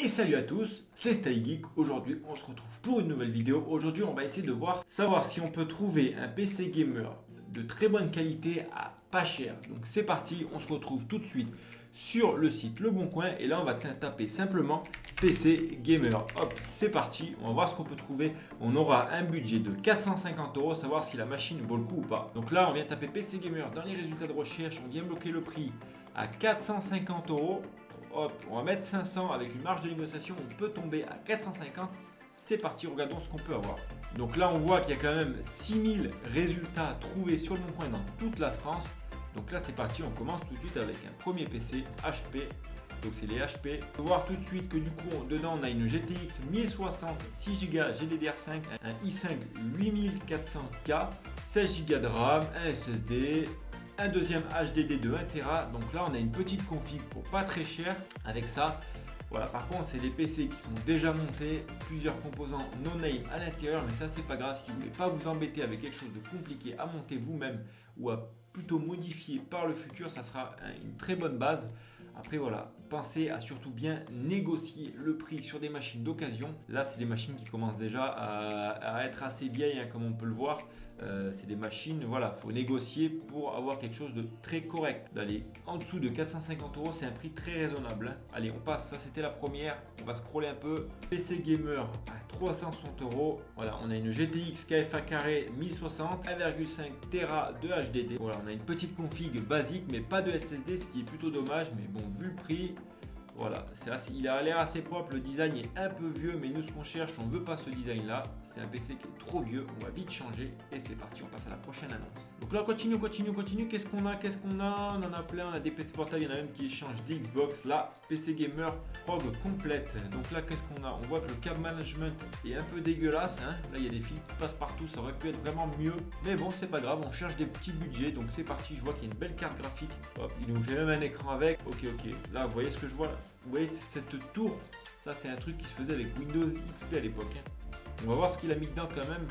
Et salut à tous, c'est StyleGeek. Aujourd'hui, on se retrouve pour une nouvelle vidéo. Aujourd'hui, on va essayer de savoir si on peut trouver un PC gamer de très bonne qualité à pas cher. Donc c'est parti, on se retrouve tout de suite sur le site Le Bon Coin. Et là, on va taper simplement PC gamer. Hop, c'est parti. On va voir ce qu'on peut trouver. On aura un budget de 450 €, savoir si la machine vaut le coup ou pas. Donc là, on vient taper PC gamer dans les résultats de recherche. On vient bloquer le prix à 450 €. Hop, on va mettre 500 avec une marge de négociation, on peut tomber à 450. C'est parti, regardons ce qu'on peut avoir. Donc là, on voit qu'il y a quand même 6000 résultats trouvés sur le Bon Coin dans toute la France. Donc là, c'est parti, on commence tout de suite avec un premier PC HP. Donc c'est les HP. On peut voir tout de suite que du coup, dedans, on a une GTX 1060, 6 Go GDDR5, un i5 8400K, 16 Go de RAM, un SSD. Un deuxième HDD de 1 Tera. Donc là, on a une petite config pour pas très cher avec ça. Voilà, par contre, c'est des PC qui sont déjà montés, plusieurs composants no name à l'intérieur, mais ça, c'est pas grave. Si vous voulez pas vous embêter avec quelque chose de compliqué à monter vous-même ou à plutôt modifier par le futur, ça sera une très bonne base. Après voilà, pensez à surtout bien négocier le prix sur des machines d'occasion. Là, c'est des machines qui commencent déjà à être assez vieilles, hein, comme on peut le voir. C'est des machines, voilà, faut négocier pour avoir quelque chose de très correct. D'aller en dessous de 450 €, c'est un prix très raisonnable, hein. Allez, on passe, ça c'était la première. On va scroller un peu. PC gamer à 360 €. Voilà, on a une GTX KFA carré 1060, 1,5 Tera de HDD. Voilà, on a une petite config basique, mais pas de SSD, ce qui est plutôt dommage. Mais bon, vu le prix, voilà, il a l'air assez propre, le design est un peu vieux, mais nous ce qu'on cherche, on ne veut pas ce design là, c'est un PC qui est trop vieux, on va vite changer et c'est parti, on passe à la prochaine annonce. Donc là on continue, qu'est-ce qu'on a, on en a plein, on a des PC portables, il y en a même qui échangent des Xbox, là PC gamer prog complète. Donc là qu'est-ce qu'on a, on voit que le câble management est un peu dégueulasse, hein. Là il y a des fils qui passent partout, ça aurait pu être vraiment mieux, mais bon c'est pas grave, on cherche des petits budgets, donc c'est parti, je vois qu'il y a une belle carte graphique, hop, il nous fait même un écran avec, ok, là vous voyez ce que je vois là. Vous voyez cette tour, ça c'est un truc qui se faisait avec Windows XP à l'époque, hein. On va voir ce qu'il a mis dedans quand même.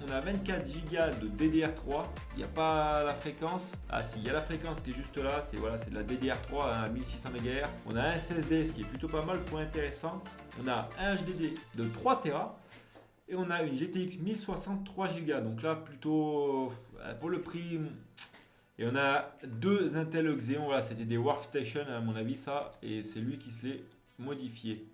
On a 24 Go de DDR3, il n'y a pas la fréquence. Ah si, il y a la fréquence qui est juste là, c'est voilà, de la DDR3 à 1600 MHz. On a un SSD, ce qui est plutôt pas mal, point intéressant. On a un HDD de 3 Tera. Et on a une GTX 1063 Go, donc là plutôt pour le prix. Et on a deux Intel Xeon, voilà, c'était des workstations à mon avis ça, et c'est lui qui se les modifié.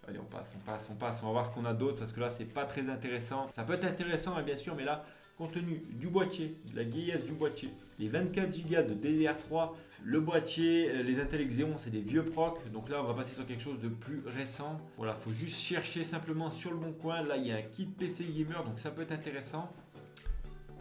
Allez, on passe, on va voir ce qu'on a d'autre parce que là c'est pas très intéressant. Ça peut être intéressant hein, bien sûr, mais là, compte tenu du boîtier, de la vieillesse du boîtier, les 24 Go de DDR3, le boîtier, les Intel Xeon, c'est des vieux procs. Donc là, on va passer sur quelque chose de plus récent. Voilà, faut juste chercher simplement sur le Bon Coin. Là, il y a un kit PC gamer, donc ça peut être intéressant.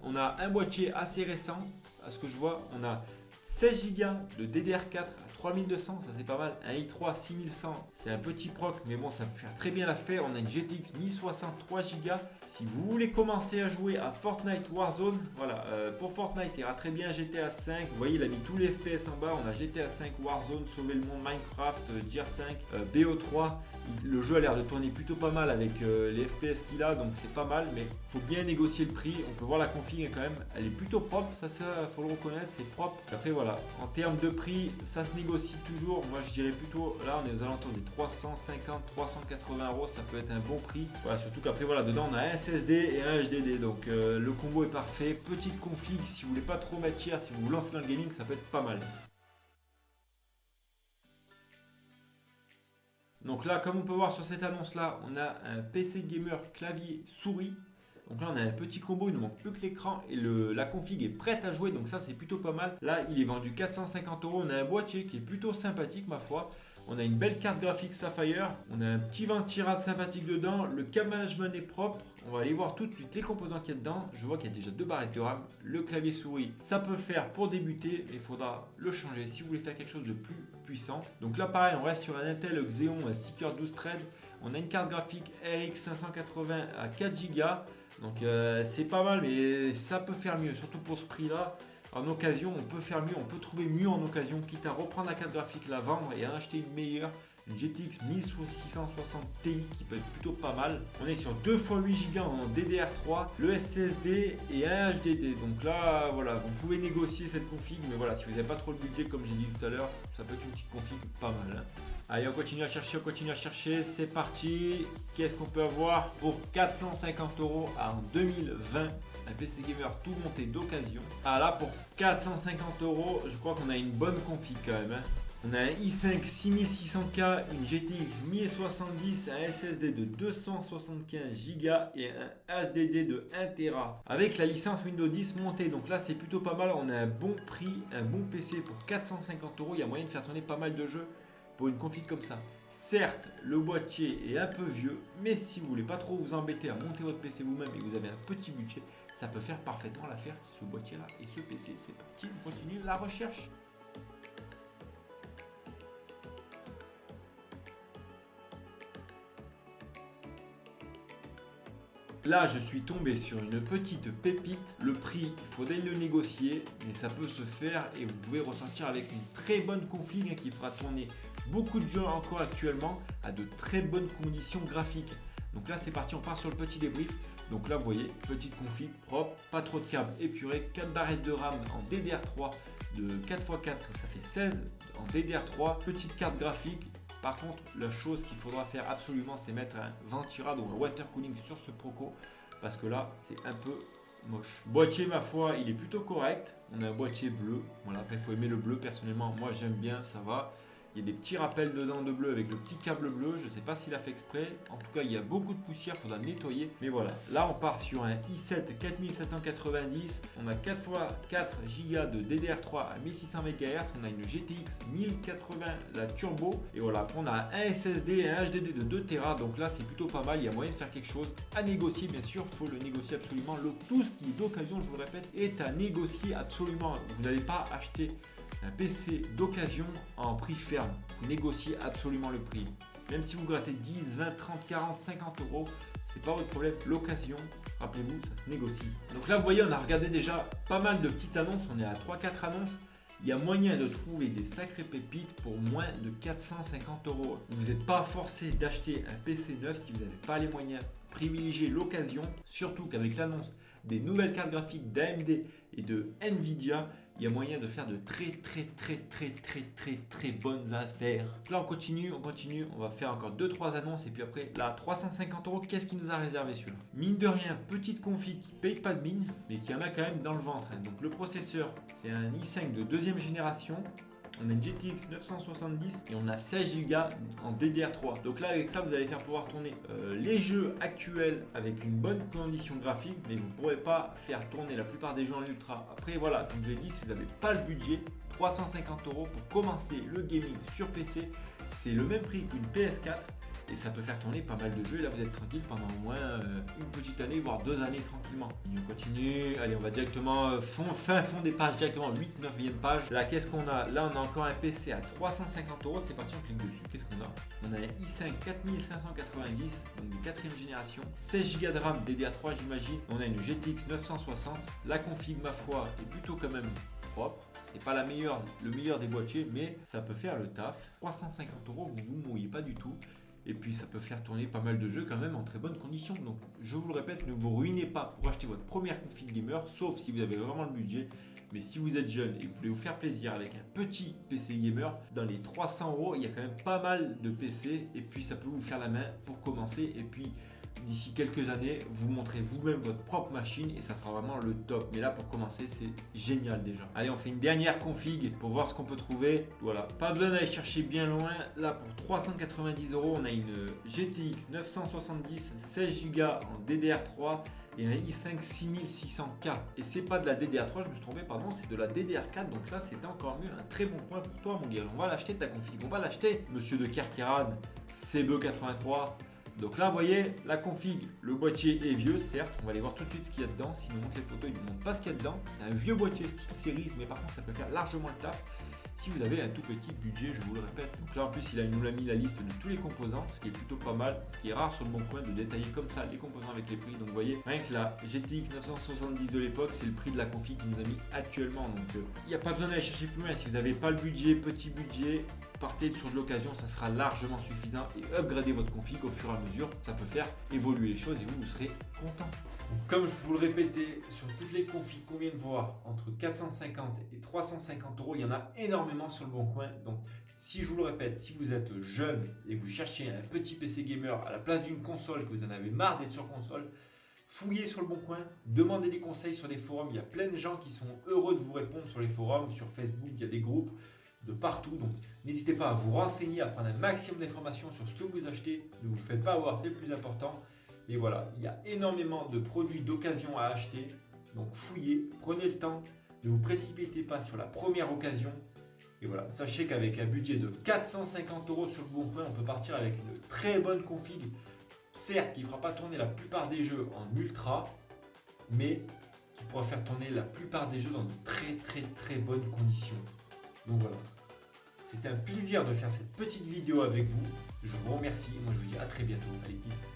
On a un boîtier assez récent, à ce que je vois. On a 16 Go de DDR4 à 3200, ça c'est pas mal. Un i3 6100, c'est un petit proc, mais bon, ça peut faire très bien l'affaire. On a une GTX 1063 Go. Si vous voulez commencer à jouer à Fortnite Warzone, voilà, pour Fortnite, ça ira très bien. GTA 5, vous voyez, il a mis tous les FPS en bas. On a GTA 5, Warzone, Sauver le monde, Minecraft, Gear 5, BO3. Le jeu a l'air de tourner plutôt pas mal avec les FPS qu'il a, donc c'est pas mal, mais faut bien négocier le prix. On peut voir la config quand même, elle est plutôt propre, ça faut le reconnaître, c'est propre. Après voilà, en termes de prix, ça se négocie toujours. Moi je dirais plutôt, là on est aux alentours des 350, 380 €, ça peut être un bon prix. Voilà, surtout qu'après voilà, dedans on a un SSD et un HDD, donc le combo est parfait. Petite config, si vous voulez pas trop mettre cher, si vous vous lancez dans le gaming, ça peut être pas mal. Donc là, comme on peut voir sur cette annonce-là, on a un PC gamer clavier souris. Donc là, on a un petit combo, il ne manque plus que l'écran et la config est prête à jouer. Donc ça, c'est plutôt pas mal. Là, il est vendu 450 €. On a un boîtier qui est plutôt sympathique, ma foi. On a une belle carte graphique Sapphire. On a un petit ventirad sympathique dedans. Le câble management est propre. On va aller voir tout de suite les composants qu'il y a dedans. Je vois qu'il y a déjà 2 barrettes de RAM. Le clavier souris, ça peut faire pour débuter, mais il faudra le changer si vous voulez faire quelque chose de plus puissant. Donc là, pareil, on reste sur un Intel Xeon Seeker 12 threads. On a une carte graphique RX 580 à 4 Go. Donc c'est pas mal, mais ça peut faire mieux, surtout pour ce prix-là. En occasion, on peut faire mieux, on peut trouver mieux en occasion, quitte à reprendre la carte graphique, la vendre et à acheter une meilleure. une GTX 1660 Ti qui peut être plutôt pas mal. On est sur 2 x 8 Go en DDR3, le SSD et un HDD. Donc là, voilà, vous pouvez négocier cette config, mais voilà, si vous n'avez pas trop le budget, comme j'ai dit tout à l'heure, ça peut être une petite config pas mal. Allez, on continue à chercher, c'est parti. Qu'est-ce qu'on peut avoir pour 450 € en 2020? Un PC gamer tout monté d'occasion. Ah là, pour 450 €, je crois qu'on a une bonne config quand même. On a un i5 6600K, une GTX 1070, un SSD de 275 Go et un HDD de 1 Tera avec la licence Windows 10 montée. Donc là, c'est plutôt pas mal. On a un bon prix, un bon PC pour 450 €. Il y a moyen de faire tourner pas mal de jeux pour une config comme ça. Certes, le boîtier est un peu vieux, mais si vous voulez pas trop vous embêter à monter votre PC vous-même et que vous avez un petit budget, ça peut faire parfaitement l'affaire, ce boîtier-là et ce PC. C'est parti, on continue la recherche. Là, je suis tombé sur une petite pépite. Le prix, il faudrait le négocier, mais ça peut se faire et vous pouvez ressortir avec une très bonne config qui fera tourner beaucoup de jeux encore actuellement à de très bonnes conditions graphiques. Donc là, c'est parti, on part sur le petit débrief. Donc là, vous voyez, petite config propre, pas trop de câbles épurés, 4 barrettes de RAM en DDR3 de 4x4, ça fait 16 en DDR3, petite carte graphique. Par contre, la chose qu'il faudra faire absolument, c'est mettre un ventirad ou un water cooling sur ce Proco parce que là, c'est un peu moche. Boîtier, ma foi, il est plutôt correct. On a un boîtier bleu. Voilà, après, il faut aimer le bleu. Personnellement, moi, j'aime bien, ça va. Il y a des petits rappels dedans de bleu avec le petit câble bleu. Je ne sais pas s'il a fait exprès. En tout cas, il y a beaucoup de poussière, il faudra nettoyer. Mais voilà, là, on part sur un i7 4790. On a 4x4 Go de DDR3 à 1600 MHz. On a une GTX 1080, la turbo. Et voilà, après, on a un SSD et un HDD de 2 Tera. Donc là, c'est plutôt pas mal. Il y a moyen de faire quelque chose à négocier, bien sûr. Il faut le négocier absolument. Tout ce qui est d'occasion, je vous le répète, est à négocier absolument. Vous n'allez pas acheter un PC d'occasion en prix ferme. Négociez absolument le prix. Même si vous grattez 10, 20, 30, 40, 50 €, c'est pas votre problème. L'occasion, rappelez-vous, ça se négocie. Donc là, vous voyez, on a regardé déjà pas mal de petites annonces. On est à 3-4 annonces. Il y a moyen de trouver des sacrées pépites pour moins de 450 €. Vous n'êtes pas forcé d'acheter un PC neuf si vous n'avez pas les moyens. Privilégiez l'occasion, surtout qu'avec l'annonce des nouvelles cartes graphiques d'AMD et de Nvidia, il y a moyen de faire de très bonnes affaires. Là, on continue, on va faire encore 2-3 annonces et puis après, là, 350 €, qu'est-ce qui nous a réservé celui-là? Mine de rien, petite config qui paye pas de mine, mais qui en a quand même dans le ventre. Donc le processeur, c'est un i5 de deuxième génération. On a une GTX 970 et on a 16 Go en DDR3. Donc là, avec ça, vous allez faire pouvoir tourner les jeux actuels avec une bonne condition graphique, mais vous ne pourrez pas faire tourner la plupart des jeux en ultra. Après, voilà, comme je l'ai dit, si vous n'avez pas le budget, 350 € pour commencer le gaming sur PC, c'est le même prix qu'une PS4. Et ça peut faire tourner pas mal de jeux. Et là, vous êtes tranquille pendant au moins une petite année, voire 2 années tranquillement. On continue. Allez, on va directement fin fond des pages, directement 8-9e page. Là, qu'est-ce qu'on a? Là, on a encore un PC à 350 €. C'est parti, on clique dessus. Qu'est-ce qu'on a? On a un i5 4590, donc de 4ème génération. 16 Go de RAM DDR3, j'imagine. On a une GTX 960. La config, ma foi, est plutôt quand même propre. C'est pas le meilleur des boîtiers, mais ça peut faire le taf. 350 €, vous vous mouillez pas du tout. Et puis ça peut faire tourner pas mal de jeux quand même en très bonnes conditions. Donc je vous le répète, ne vous ruinez pas pour acheter votre première config gamer, sauf si vous avez vraiment le budget. Mais si vous êtes jeune et que vous voulez vous faire plaisir avec un petit PC gamer, dans les 300 €, il y a quand même pas mal de PC. Et puis ça peut vous faire la main pour commencer. Et puis d'ici quelques années, vous montrez vous-même votre propre machine et ça sera vraiment le top. Mais là, pour commencer, c'est génial déjà. Allez, on fait une dernière config pour voir ce qu'on peut trouver. Voilà, pas besoin d'aller chercher bien loin. Là, pour 390 €, on a une GTX 970, 16 Go en DDR3 et un i5 6600K. Et c'est pas de la DDR3, je me suis trompé, pardon, c'est de la DDR4. Donc ça, c'est encore mieux. Un très bon point pour toi, mon gars. On va l'acheter ta config. On va l'acheter, monsieur de Kerkeran, CB83. Donc là, vous voyez, la config, le boîtier est vieux, certes. On va aller voir tout de suite ce qu'il y a dedans. S'il nous montre les photos, il ne nous montre pas ce qu'il y a dedans. C'est un vieux boîtier style Series, mais par contre, ça peut faire largement le taf si vous avez un tout petit budget, je vous le répète. Donc là, en plus, il nous a mis la liste de tous les composants, ce qui est plutôt pas mal. Ce qui est rare sur le bon coin de détailler comme ça les composants avec les prix. Donc vous voyez, rien que la GTX 970 de l'époque, c'est le prix de la config qu'il nous a mis actuellement. Donc il n'y a pas besoin d'aller chercher plus loin. Si vous n'avez pas le budget, petit budget, partez sur de l'occasion, ça sera largement suffisant et upgradez votre config au fur et à mesure. Ça peut faire évoluer les choses et vous serez content. Donc, comme je vous le répétais, sur toutes les configs qu'on vient de voir, entre 450 et 350 euros, il y en a énormément sur le bon coin. Donc, si je vous le répète, si vous êtes jeune et que vous cherchez un petit PC gamer à la place d'une console, que vous en avez marre d'être sur console, fouillez sur le bon coin, demandez des conseils sur les forums. Il y a plein de gens qui sont heureux de vous répondre sur les forums, sur Facebook, il y a des groupes de partout. Donc, n'hésitez pas à vous renseigner, à prendre un maximum d'informations sur ce que vous achetez. Ne vous faites pas avoir, c'est le plus important. Et voilà, il y a énormément de produits d'occasion à acheter. Donc, fouillez, prenez le temps, ne vous précipitez pas sur la première occasion. Et voilà, sachez qu'avec un budget de 450 euros sur le bon coin, on peut partir avec une très bonne config. Certes, qui ne fera pas tourner la plupart des jeux en ultra, mais qui pourra faire tourner la plupart des jeux dans de très bonnes conditions. Donc voilà, c'était un plaisir de faire cette petite vidéo avec vous. Je vous remercie. Moi, je vous dis à très bientôt. Allez, peace.